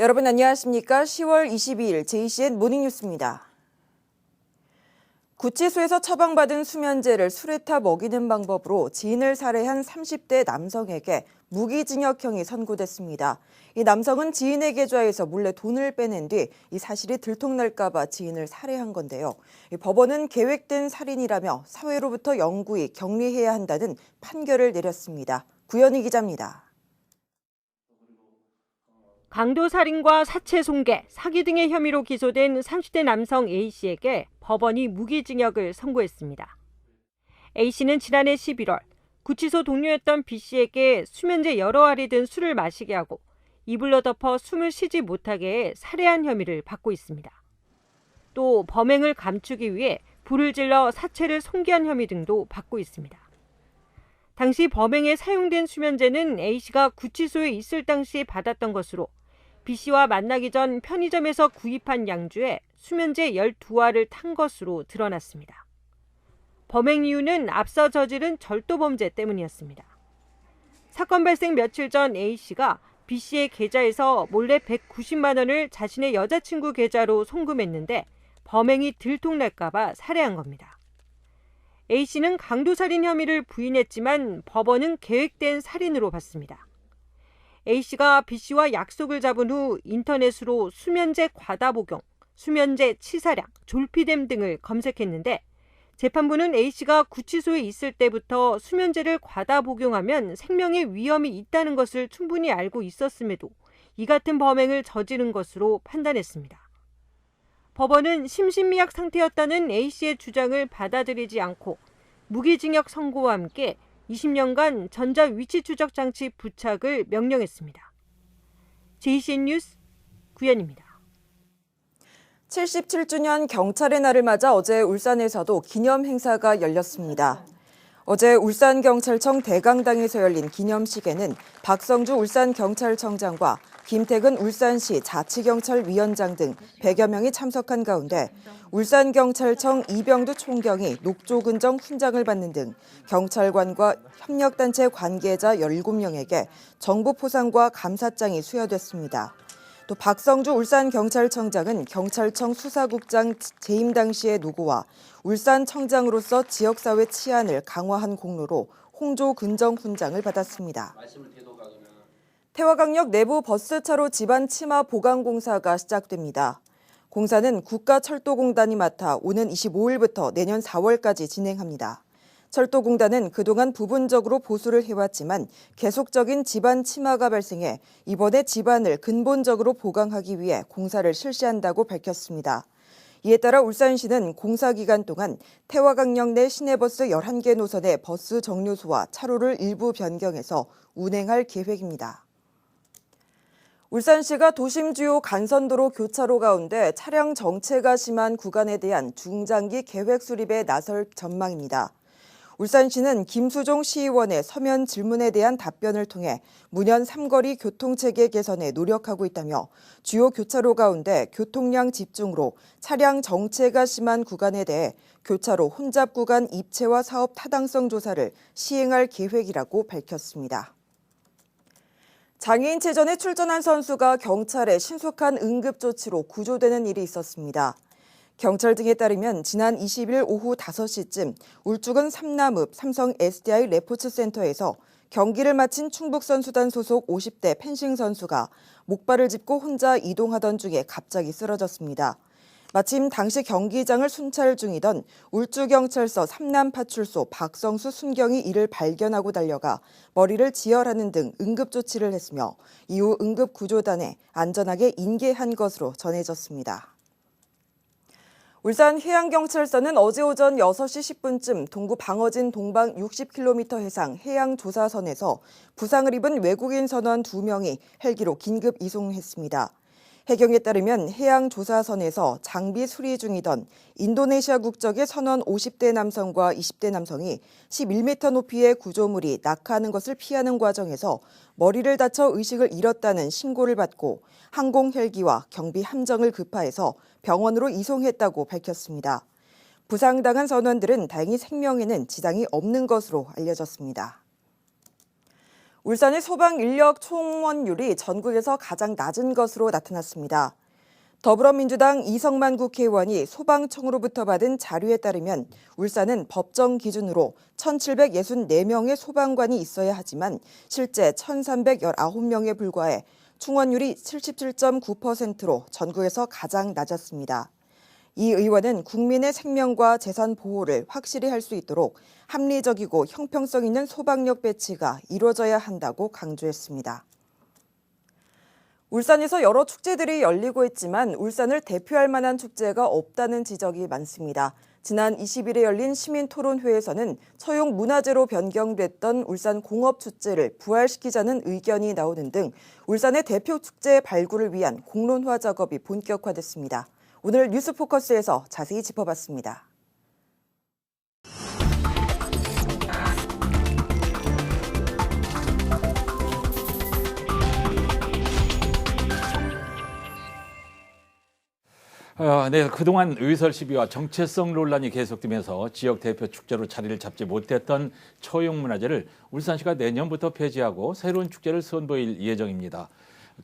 여러분 안녕하십니까? 10월 22일 JCN 모닝뉴스입니다. 구치소에서 처방받은 수면제를 술에 타 먹이는 방법으로 지인을 살해한 30대 남성에게 무기징역형이 선고됐습니다. 이 남성은 지인의 계좌에서 몰래 돈을 빼낸 뒤 이 사실이 들통날까 봐 지인을 살해한 건데요. 법원은 계획된 살인이라며 사회로부터 영구히 격리해야 한다는 판결을 내렸습니다. 구현희 기자입니다. 강도살인과 사체 손괴, 사기 등의 혐의로 기소된 30대 남성 A씨에게 법원이 무기징역을 선고했습니다. A씨는 지난해 11월 구치소 동료였던 B씨에게 수면제 여러 알이 든 술을 마시게 하고 이불로 덮어 숨을 쉬지 못하게 해 살해한 혐의를 받고 있습니다. 또 범행을 감추기 위해 불을 질러 사체를 손괴한 혐의 등도 받고 있습니다. 당시 범행에 사용된 수면제는 A씨가 구치소에 있을 당시 받았던 것으로 B씨와 만나기 전 편의점에서 구입한 양주에 수면제 12알을 탄 것으로 드러났습니다. 범행 이유는 앞서 저지른 절도범죄 때문이었습니다. 사건 발생 며칠 전 A씨가 B씨의 계좌에서 몰래 190만 원을 자신의 여자친구 계좌로 송금했는데 범행이 들통날까 봐 살해한 겁니다. A씨는 강도살인 혐의를 부인했지만 법원은 계획된 살인으로 봤습니다. A씨가 B씨와 약속을 잡은 후 인터넷으로 수면제 과다 복용, 수면제 치사량, 졸피뎀 등을 검색했는데 재판부는 A씨가 구치소에 있을 때부터 수면제를 과다 복용하면 생명에 위험이 있다는 것을 충분히 알고 있었음에도 이 같은 범행을 저지른 것으로 판단했습니다. 법원은 심신미약 상태였다는 A씨의 주장을 받아들이지 않고 무기징역 선고와 함께 20년간 전자위치 추적 장치 부착을 명령했습니다. JCN 뉴스 구현입니다. 77주년 경찰의 날을 맞아 어제 울산에서도 기념 행사가 열렸습니다. 어제 울산경찰청 대강당에서 열린 기념식에는 박성주 울산경찰청장과 김태근 울산시 자치경찰위원장 등 100여 명이 참석한 가운데 울산경찰청 이병두 총경이 녹조근정 훈장을 받는 등 경찰관과 협력단체 관계자 17명에게 정부 포상과 감사장이 수여됐습니다. 또 박성주 울산경찰청장은 경찰청 수사국장 재임 당시의 노고와 울산청장으로서 지역사회 치안을 강화한 공로로 홍조근정 훈장을 받았습니다. 태화강역 내부 버스차로 지반 치마 보강 공사가 시작됩니다. 공사는 국가철도공단이 맡아 오는 25일부터 내년 4월까지 진행합니다. 철도공단은 그동안 부분적으로 보수를 해왔지만 계속적인 지반 치마가 발생해 이번에 지반을 근본적으로 보강하기 위해 공사를 실시한다고 밝혔습니다. 이에 따라 울산시는 공사 기간 동안 태화강역 내 시내버스 11개 노선의 버스 정류소와 차로를 일부 변경해서 운행할 계획입니다. 울산시가 도심 주요 간선도로 교차로 가운데 차량 정체가 심한 구간에 대한 중장기 계획 수립에 나설 전망입니다. 울산시는 김수종 시의원의 서면 질문에 대한 답변을 통해 문현 삼거리 교통체계 개선에 노력하고 있다며 주요 교차로 가운데 교통량 집중으로 차량 정체가 심한 구간에 대해 교차로 혼잡 구간 입체와 사업 타당성 조사를 시행할 계획이라고 밝혔습니다. 장애인 체전에 출전한 선수가 경찰의 신속한 응급조치로 구조되는 일이 있었습니다. 경찰 등에 따르면 지난 20일 오후 5시쯤 울주군 삼남읍 삼성 SDI 레포츠 센터에서 경기를 마친 충북선수단 소속 50대 펜싱 선수가 목발을 짚고 혼자 이동하던 중에 갑자기 쓰러졌습니다. 마침 당시 경기장을 순찰 중이던 울주경찰서 삼남파출소 박성수 순경이 이를 발견하고 달려가 머리를 지혈하는 등 응급조치를 했으며 이후 응급구조단에 안전하게 인계한 것으로 전해졌습니다. 울산 해양경찰서는 어제 오전 6시 10분쯤 동구 방어진 동방 60km 해상 해양조사선에서 부상을 입은 외국인 선원 2명이 헬기로 긴급 이송했습니다. 해경에 따르면 해양조사선에서 장비 수리 중이던 인도네시아 국적의 선원 50대 남성과 20대 남성이 11m 높이의 구조물이 낙하하는 것을 피하는 과정에서 머리를 다쳐 의식을 잃었다는 신고를 받고 항공 헬기와 경비 함정을 급파해서 병원으로 이송했다고 밝혔습니다. 부상당한 선원들은 다행히 생명에는 지장이 없는 것으로 알려졌습니다. 울산의 소방 인력 총원율이 전국에서 가장 낮은 것으로 나타났습니다. 더불어민주당 이성만 국회의원이 소방청으로부터 받은 자료에 따르면 울산은 법정 기준으로 1,764명의 소방관이 있어야 하지만 실제 1,319명에 불과해 충원율이 77.9%로 전국에서 가장 낮았습니다. 이 의원은 국민의 생명과 재산 보호를 확실히 할 수 있도록 합리적이고 형평성 있는 소방력 배치가 이루어져야 한다고 강조했습니다. 울산에서 여러 축제들이 열리고 있지만 울산을 대표할 만한 축제가 없다는 지적이 많습니다. 지난 20일에 열린 시민토론회에서는 처용 문화재로 변경됐던 울산 공업축제를 부활시키자는 의견이 나오는 등 울산의 대표 축제 발굴을 위한 공론화 작업이 본격화됐습니다. 오늘 뉴스포커스에서 자세히 짚어봤습니다. 네, 그동안 의설 시비와 정체성 논란이 계속되면서 지역 대표 축제로 자리를 잡지 못했던 처용문화제를 울산시가 내년부터 폐지하고 새로운 축제를 선보일 예정입니다.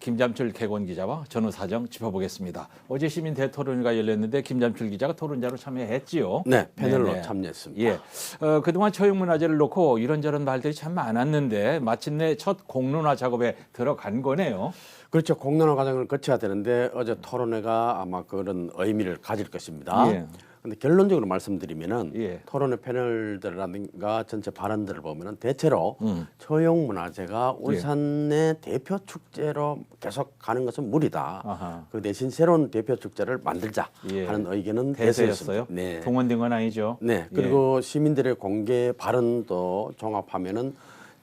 김잠출 개건 기자와 전후 사정 짚어보겠습니다. 어제 시민 대토론회가 열렸는데 김잠출 기자가 토론자로 참여했지요. 네, 패널로 네네. 참여했습니다. 예, 그동안 처용문화제를 놓고 이런저런 말들이 참 많았는데 마침내 첫 공론화 작업에 들어간 거네요. 그렇죠. 공론화 과정을 거쳐야 되는데 어제 토론회가 아마 그런 의미를 가질 것입니다. 그런데 결론적으로 말씀드리면은 예. 토론회 패널들이라든가 전체 발언들을 보면은 대체로 처용문화제가 울산의 대표 축제로 계속 가는 것은 무리다. 아하. 그 대신 새로운 대표 축제를 만들자 예. 하는 의견은 대세였어요. 대세였습니다. 네. 동원된 건 아니죠. 네. 그리고 시민들의 공개 발언도 종합하면은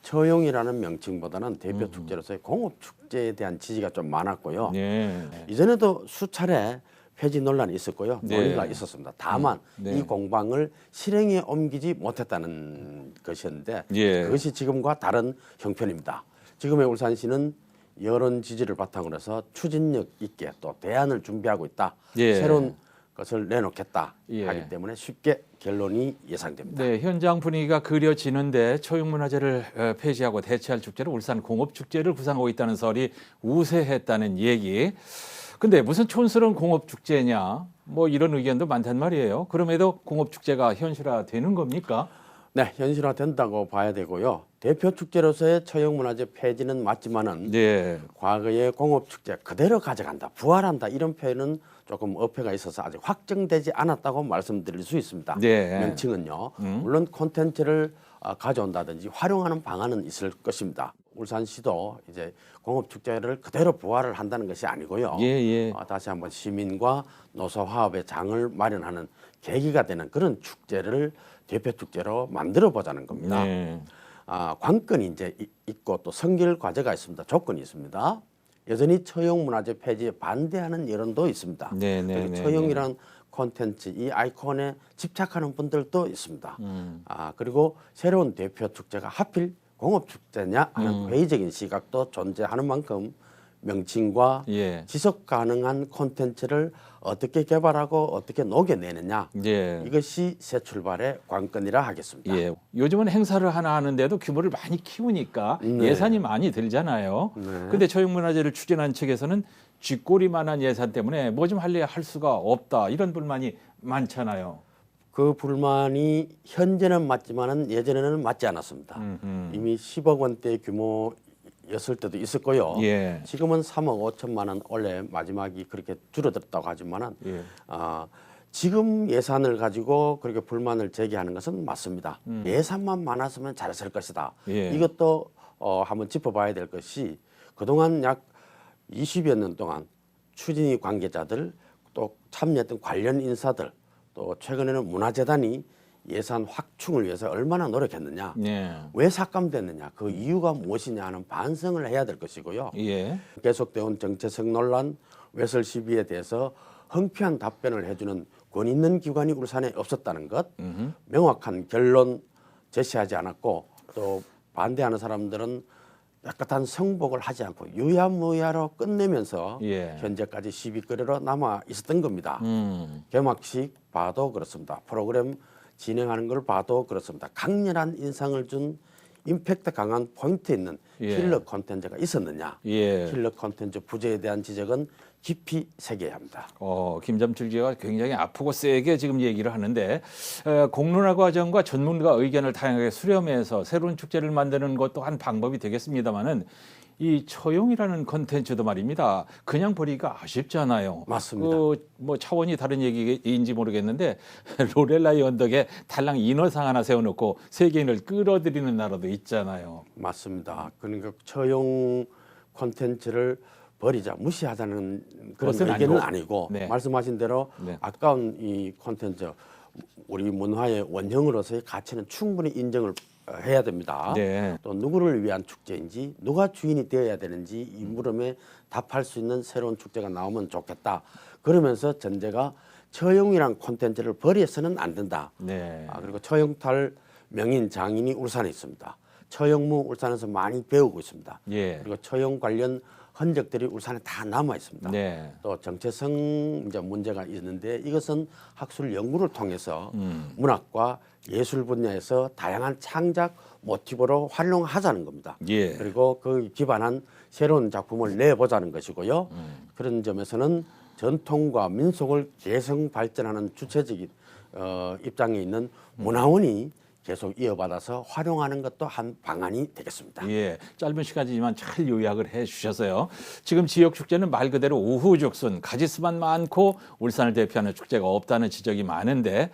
처용이라는 명칭보다는 대표 축제로서의 공업 축제에 대한 지지가 좀 많았고요. 네. 이전에도 수차례 폐지 논란이 있었고요. 네. 논의가 있었습니다. 다만 네. 이 공방을 실행에 옮기지 못했다는 것이었는데 예. 그것이 지금과 다른 형편입니다. 지금의 울산시는 여론 지지를 바탕으로 해서 추진력 있게 또 대안을 준비하고 있다. 예. 새로운 것을 내놓겠다 예. 하기 때문에 쉽게 결론이 예상됩니다. 네, 현장 분위기가 그려지는데 처용문화제를 폐지하고 대체할 축제로 울산 공업축제를 구상하고 있다는 설이 우세했다는 얘기. 근데 무슨 촌스러운 공업축제냐 뭐 이런 의견도 많단 말이에요. 그럼에도 공업축제가 현실화되는 겁니까? 네, 현실화된다고 봐야 되고요. 대표 축제로서의 처용문화제 폐지는 맞지만은 네. 과거의 공업축제 그대로 가져간다, 부활한다 이런 표현은 조금 어폐가 있어서 아직 확정되지 않았다고 말씀드릴 수 있습니다. 네. 명칭은요. 물론 콘텐츠를 가져온다든지 활용하는 방안은 있을 것입니다. 울산시도 이제 공업축제를 그대로 부활을 한다는 것이 아니고요. 예. 다시 한번 시민과 노소화합의 장을 마련하는 계기가 되는 그런 축제를 대표 축제로 만들어 보자는 겁니다. 네. 관건이 이제 있고 또 선결 과제가 있습니다. 조건이 있습니다. 여전히 처용문화제 폐지에 반대하는 여론도 있습니다. 네. 처용이라는 콘텐츠, 이 아이콘에 집착하는 분들도 있습니다. 그리고 새로운 대표 축제가 하필 공업축제냐 하는 회의적인 시각도 존재하는 만큼 명칭과 예. 지속 가능한 콘텐츠를 어떻게 개발하고 어떻게 녹여내느냐 예. 이것이 새 출발의 관건이라 하겠습니다. 예. 요즘은 행사를 하나 하는데도 규모를 많이 키우니까 예산이 많이 들잖아요. 근데 처용문화제를 추진한 측에서는 쥐꼬리만한 예산 때문에 뭐 좀 할래 할 수가 없다 이런 불만이 많잖아요. 그 불만이 현재는 맞지만은 예전에는 맞지 않았습니다. 이미 10억 원대 규모였을 때도 있었고요. 예. 지금은 3억 5천만 원 원래 마지막이 그렇게 줄어들었다고 하지만은 예. 지금 예산을 가지고 그렇게 불만을 제기하는 것은 맞습니다. 예산만 많았으면 잘했을 것이다. 예. 이것도 한번 짚어봐야 될 것이 그동안 약 20여 년 동안 추진위 관계자들 또 참여했던 관련 인사들 또 최근에는 문화재단이 예산 확충을 위해서 얼마나 노력했느냐, 예. 왜 삭감됐느냐, 그 이유가 무엇이냐 하는 반성을 해야 될 것이고요. 예. 계속되온 정체성 논란, 외설 시비에 대해서 흥피한 답변을 해주는 권 있는 기관이 울산에 없었다는 것, 명확한 결론 제시하지 않았고 또 반대하는 사람들은 약간 성복을 하지 않고 유야무야로 끝내면서 예. 현재까지 시비거리로 남아 있었던 겁니다. 개막식 봐도 그렇습니다. 프로그램 진행하는 걸 봐도 그렇습니다. 강렬한 인상을 준 임팩트 강한 포인트 있는 예. 킬러 콘텐츠가 있었느냐. 예. 킬러 콘텐츠 부재에 대한 지적은 깊이 새겨야 합니다. 김점출 기자가 굉장히 아프고 세게 지금 얘기를 하는데 공론화 과정과 전문가 의견을 다양하게 수렴해서 새로운 축제를 만드는 것도 한 방법이 되겠습니다만은 이 처용이라는 콘텐츠도 말입니다. 그냥 버리기가 아쉽잖아요. 맞습니다. 뭐 차원이 다른 얘기인지 모르겠는데 로렐라의 언덕에 달랑 인어상 하나 세워놓고 세계인을 끌어들이는 나라도 있잖아요. 맞습니다. 그러니까 처용 콘텐츠를 버리자, 무시하자는 그런 그것은 의견은 아니고. 아니고 네. 말씀하신 대로 네. 아까운 이 콘텐츠 우리 문화의 원형으로서의 가치는 충분히 인정을 해야 됩니다. 네. 또 누구를 위한 축제인지 누가 주인이 되어야 되는지 이 물음에 답할 수 있는 새로운 축제가 나오면 좋겠다. 그러면서 전제가 처용이란 콘텐츠를 버려서는 안 된다. 네. 그리고 처용탈 명인 장인이 울산에 있습니다. 처용무 울산에서 많이 배우고 있습니다. 예. 그리고 처용 관련 흔적들이 울산에 다 남아 있습니다. 네. 또 정체성 이제 문제가 있는데 이것은 학술 연구를 통해서 문학과 예술 분야에서 다양한 창작 모티브로 활용하자는 겁니다. 예. 그리고 그 기반한 새로운 작품을 내보자는 것이고요. 그런 점에서는 전통과 민속을 개성 발전하는 주체적인 입장에 있는 문화원이 계속 이어받아서 활용하는 것도 한 방안이 되겠습니다. 예, 짧은 시간이지만 잘 요약을 해 주셔서요. 지금 지역 축제는 말 그대로 우후죽순, 가지수만 많고 울산을 대표하는 축제가 없다는 지적이 많은데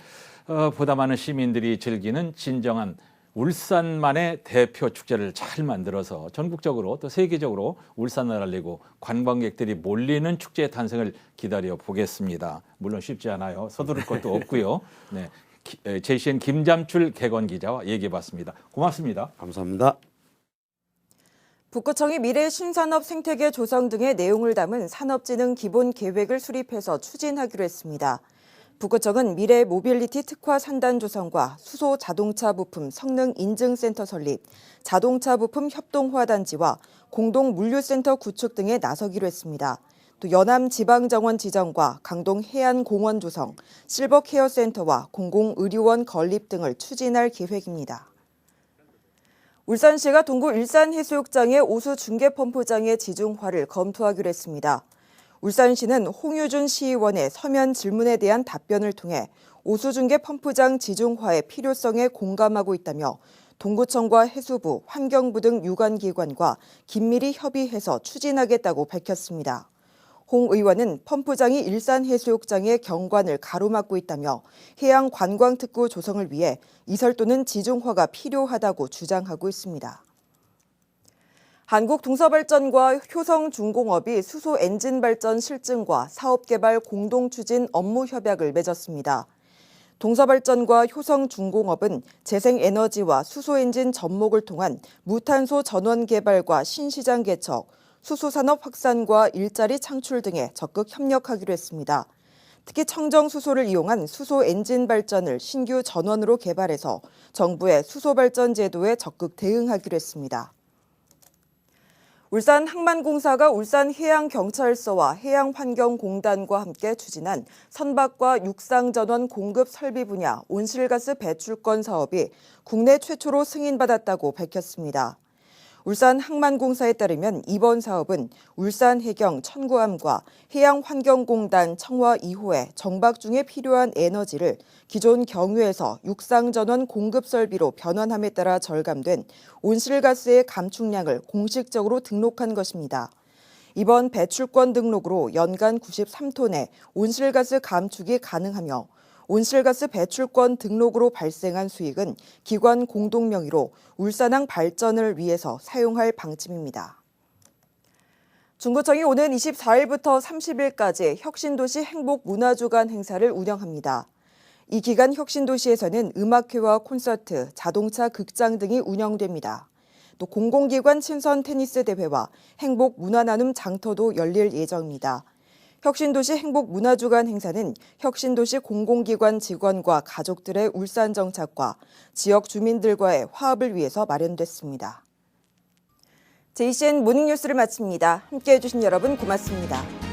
보다 많은 시민들이 즐기는 진정한 울산만의 대표 축제를 잘 만들어서 전국적으로 또 세계적으로 울산을 알리고 관광객들이 몰리는 축제의 탄생을 기다려 보겠습니다. 물론 쉽지 않아요. 서두를 것도 없고요. 네. JCN 김잠출 개건 기자와 얘기해봤습니다. 고맙습니다. 감사합니다. 북구청이 미래 신산업 생태계 조성 등의 내용을 담은 산업진흥 기본 계획을 수립해서 추진하기로 했습니다. 북구청은 미래 모빌리티 특화 산단 조성과 수소 자동차 부품 성능 인증센터 설립, 자동차 부품 협동화 단지와 공동 물류센터 구축 등에 나서기로 했습니다. 또 연암 지방정원 지정과 강동 해안공원 조성, 실버 케어센터와 공공의료원 건립 등을 추진할 계획입니다. 울산시가 동구 일산해수욕장의 오수 중계펌프장의 지중화를 검토하기로 했습니다. 울산시는 홍유준 시의원의 서면 질문에 대한 답변을 통해 오수 중계펌프장 지중화의 필요성에 공감하고 있다며 동구청과 해수부, 환경부 등 유관기관과 긴밀히 협의해서 추진하겠다고 밝혔습니다. 홍 의원은 펌프장이 일산해수욕장의 경관을 가로막고 있다며 해양관광특구 조성을 위해 이설 또는 지중화가 필요하다고 주장하고 있습니다. 한국동서발전과 효성중공업이 수소 엔진 발전 실증과 사업개발 공동추진 업무협약을 맺었습니다. 동서발전과 효성중공업은 재생에너지와 수소엔진 접목을 통한 무탄소 전원 개발과 신시장 개척, 수소산업 확산과 일자리 창출 등에 적극 협력하기로 했습니다. 특히 청정수소를 이용한 수소 엔진 발전을 신규 전원으로 개발해서 정부의 수소발전 제도에 적극 대응하기로 했습니다. 울산항만공사가 울산해양경찰서와 해양환경공단과 함께 추진한 선박과 육상전원 공급 설비 분야 온실가스 배출권 사업이 국내 최초로 승인받았다고 밝혔습니다. 울산항만공사에 따르면 이번 사업은 울산해경 천구함과 해양환경공단 청화 2호에 정박 중에 필요한 에너지를 기존 경유에서 육상전원 공급 설비로 변환함에 따라 절감된 온실가스의 감축량을 공식적으로 등록한 것입니다. 이번 배출권 등록으로 연간 93톤의 온실가스 감축이 가능하며 온실가스 배출권 등록으로 발생한 수익은 기관 공동 명의로 울산항 발전을 위해서 사용할 방침입니다. 중구청이 오는 24일부터 30일까지 혁신도시 행복문화주간 행사를 운영합니다. 이 기간 혁신도시에서는 음악회와 콘서트, 자동차 극장 등이 운영됩니다. 또 공공기관 친선 테니스 대회와 행복문화나눔 장터도 열릴 예정입니다. 혁신도시 행복문화주간 행사는 혁신도시 공공기관 직원과 가족들의 울산 정착과 지역 주민들과의 화합을 위해서 마련됐습니다. JCN 모닝뉴스를 마칩니다. 함께해 주신 여러분 고맙습니다.